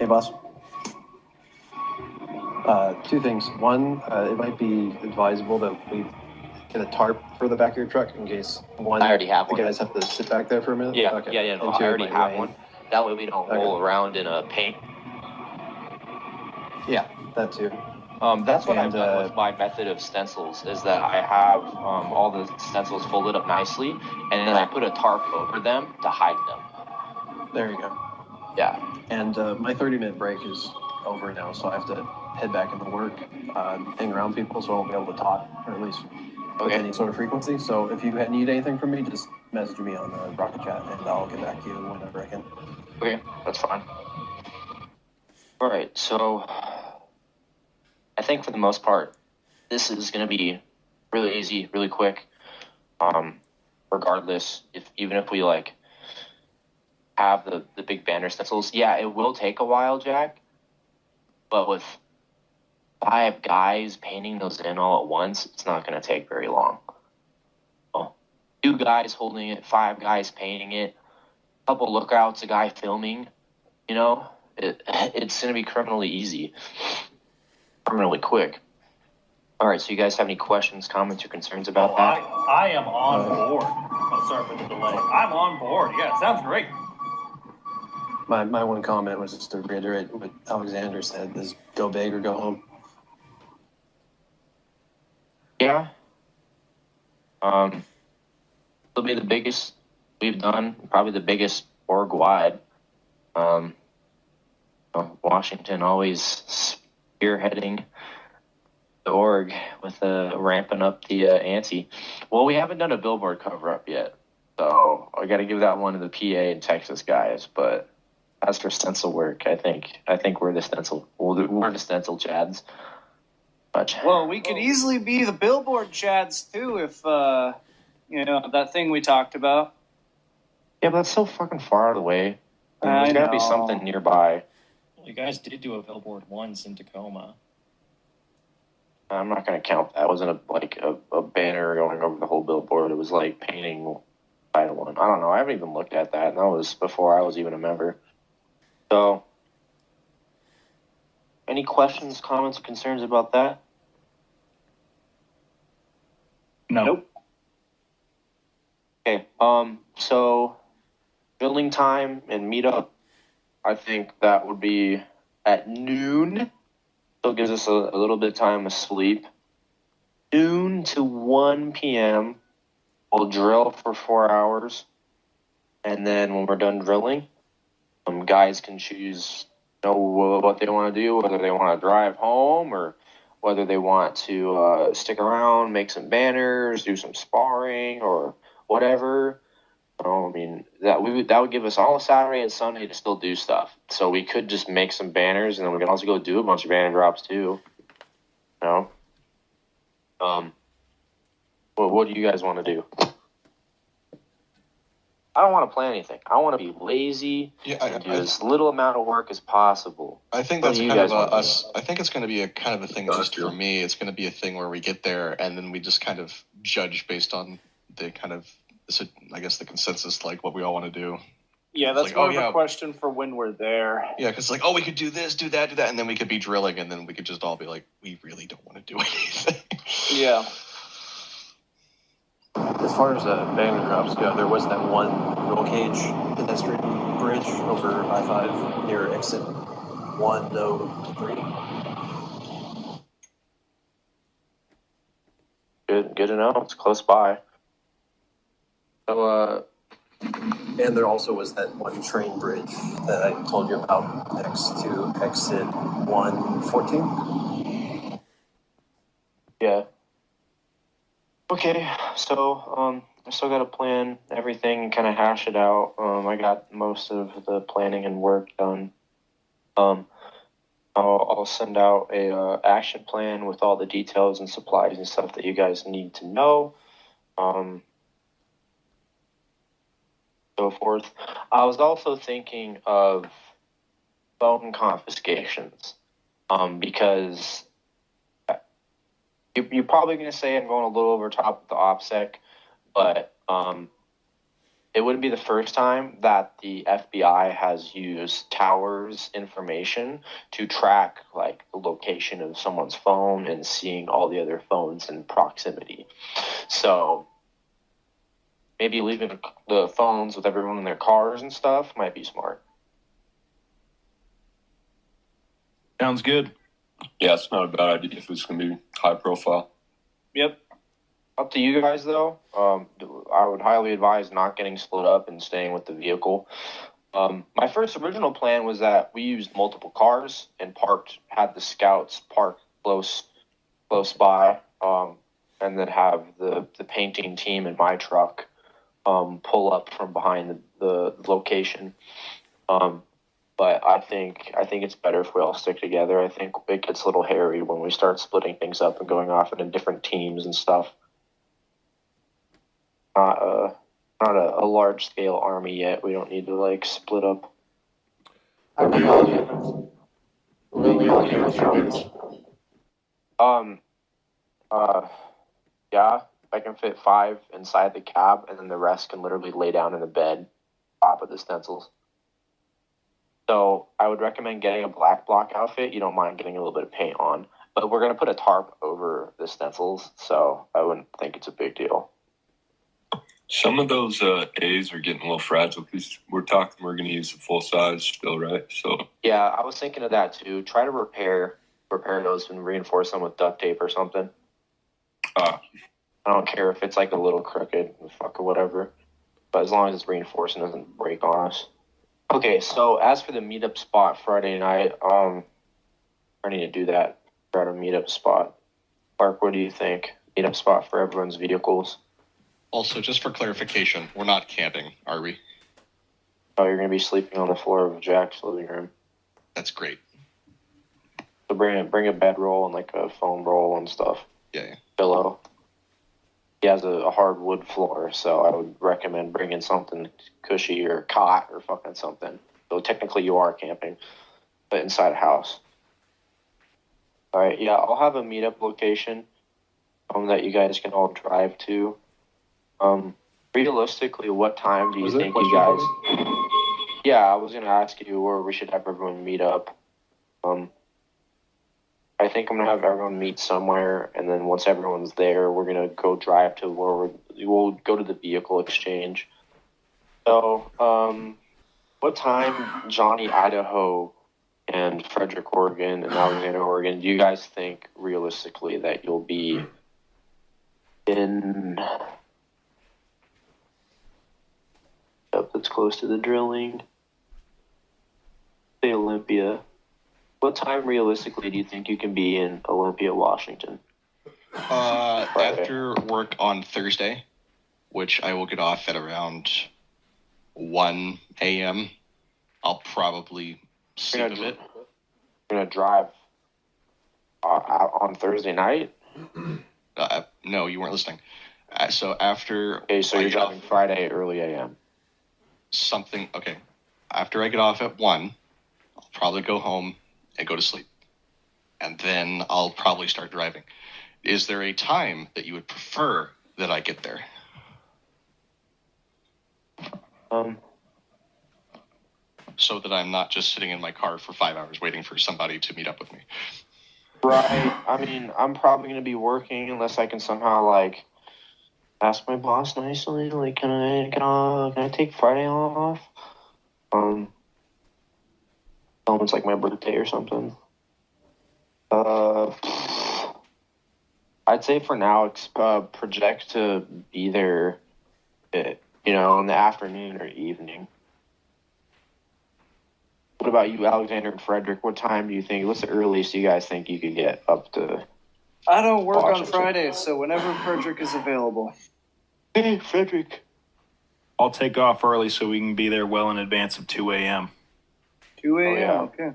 Hey, boss. Two things. One, it might be advisable that we get a tarp for the back of your truck in case one. I already have one. You guys have to sit back there for a minute? Yeah, okay. yeah. No, I already have one. That way we don't roll around in paint. Yeah, that too. That's what I've done with my method of stencils, is that I have all the stencils folded up nicely, and then I put a tarp over them to hide them. There you go. Yeah. And my 30-minute break is over now, so I have to head back into work, hang around people, so I won't be able to talk, or at least with any sort of frequency. So if you need anything from me, just message me on the Rocket Chat, and I'll get back to you whenever I can. Okay, that's fine. All right, so I think for the most part, this is going to be really easy, really quick. Regardless, even if we have the big banner stencils, yeah, it will take a while, Jack. But with 5 guys painting those in all at once, it's not going to take very long. Well, 2 guys holding it, 5 guys painting it, a couple lookouts, a guy filming, it's going to be criminally easy, criminally quick. All right, so you guys have any questions, comments, or concerns about that? I am on board. Oh, sorry for the delay. I'm on board. Yeah, it sounds great. My one comment was just to reiterate what Alexander said, is go big or go home. Yeah. It'll be the biggest we've done, probably the biggest org-wide. Washington always spearheading the org with ramping up the ante. Well, we haven't done a Billboard cover-up yet, so I got to give that one to the PA and Texas guys, but as for stencil work, I think we're the stencil. We're the stencil Chads. Well, we could easily be the Billboard Chads too, if that thing we talked about. Yeah, but that's so fucking far out of the way. There's got to be something nearby. Well, you guys did do a Billboard once in Tacoma. I'm not gonna count that. It wasn't a banner going over the whole billboard. It was like painting side of one. I don't know. I haven't even looked at that, and that was before I was even a member. So, any questions, comments, or concerns about that? No. Nope. Okay. So, building time and meetup, I think that would be at noon. So it gives us a little bit of time to sleep. Noon to 1 p.m. We'll drill for 4 hours. And then when we're done drilling, guys can choose what they want to do, whether they want to drive home or whether they want to stick around, make some banners, do some sparring or whatever. That would give us all Saturday and Sunday to still do stuff. So we could just make some banners, and then we can also go do a bunch of banner drops too. What do you guys want to do? I don't want to plan anything. I want to be lazy and do as little amount of work as possible. I think that's kind of us. I think it's going to be a kind of a thing just for me. It's going to be a thing where we get there and then we just kind of judge based on the kind of, I guess, the consensus, like what we all want to do. Yeah, that's more of a question for when we're there. Yeah, because we could do this, do that, and then we could be drilling, and then we could just all be like, we really don't want to do anything. Yeah. As far as banner drops go, there was that one roll cage pedestrian bridge over I-5 near exit 103. Good to know. It's close by. So, and there also was that one train bridge that I told you about next to exit 114. Yeah. Okay, so I still got to plan everything and kind of hash it out. I got most of the planning and work done. I'll send out a action plan with all the details and supplies and stuff that you guys need to know. So forth. I was also thinking of phone confiscations, because you're probably going to say I'm going a little over top of the OPSEC, but it wouldn't be the first time that the FBI has used towers information to track like the location of someone's phone and seeing all the other phones in proximity. So maybe leaving the phones with everyone in their cars and stuff might be smart. Sounds good. Yeah, it's not a bad idea if it's going to be high profile. Yep. Up to you guys, though. I would highly advise not getting split up and staying with the vehicle. My first original plan was that we used multiple cars and had the scouts park close by, and then have the painting team in my truck pull up from behind the location. But I think it's better if we all stick together. I think it gets a little hairy when we start splitting things up and going off into different teams and stuff. Not a large scale army yet. We don't need to like split up. Yeah, I can fit 5 inside the cab, and then the rest can literally lay down in the bed, top of the stencils. So I would recommend getting a black block outfit. You don't mind getting a little bit of paint on, but we're gonna put a tarp over the stencils, so I wouldn't think it's a big deal. Some of those A's are getting a little fragile because we're going to use the full size still, right? So Yeah, I was thinking of that too. Try to repair those and reinforce them with duct tape or something. I don't care if it's like a little crooked, fuck or whatever, but as long as it's reinforced and doesn't break on us. Okay, so as for the meetup spot Friday night, I need to do that. Try to meetup spot. Clark, what do you think? Meetup spot for everyone's vehicles. Also, just for clarification, we're not camping, are we? Oh, you're gonna be sleeping on the floor of Jack's living room. That's great. So bring a bedroll and like a foam roll and stuff. Yeah. Pillow. He has a hardwood floor, so I would recommend bringing something cushy or cot or fucking something. So technically you are camping, but inside a house. All right, yeah, I'll have a meetup location that you guys can all drive to. Realistically, what time do you think you guys? Yeah, I was gonna ask you where we should have everyone meet up. I think I'm gonna have everyone meet somewhere, and then once everyone's there, we're gonna go drive to where we'll go to the vehicle exchange. So, what time, Johnny, Idaho, and Frederick, Oregon, and Alexander, Oregon, do you guys think realistically that you'll be in? That's close to the drilling. Say Olympia. What time realistically do you think you can be in Olympia, Washington? After work on Thursday, which I will get off at around 1 a.m., I'll probably sleep a bit. You're gonna drive out on Thursday night? No, you weren't listening. So after... Okay, so you're driving Friday early a.m. Okay. After I get off at 1, I'll probably go home and go to sleep. And then I'll probably start driving. Is there a time that you would prefer that I get there? So that I'm not just sitting in my car for 5 hours waiting for somebody to meet up with me. Right. I mean, I'm probably going to be working unless I can somehow, like, ask my boss nicely, like, can I take Friday off? Tell him it's like my birthday or something. I'd say for now, project to be there, in the afternoon or evening. What about you, Alexander and Frederick? What time do you think? What's the earliest you guys think you could get up to? I don't work on Washington? Fridays, so whenever Frederick is available. Hey, Frederick. I'll take off early so we can be there well in advance of 2 a.m. 2 a.m. Oh, yeah. Okay.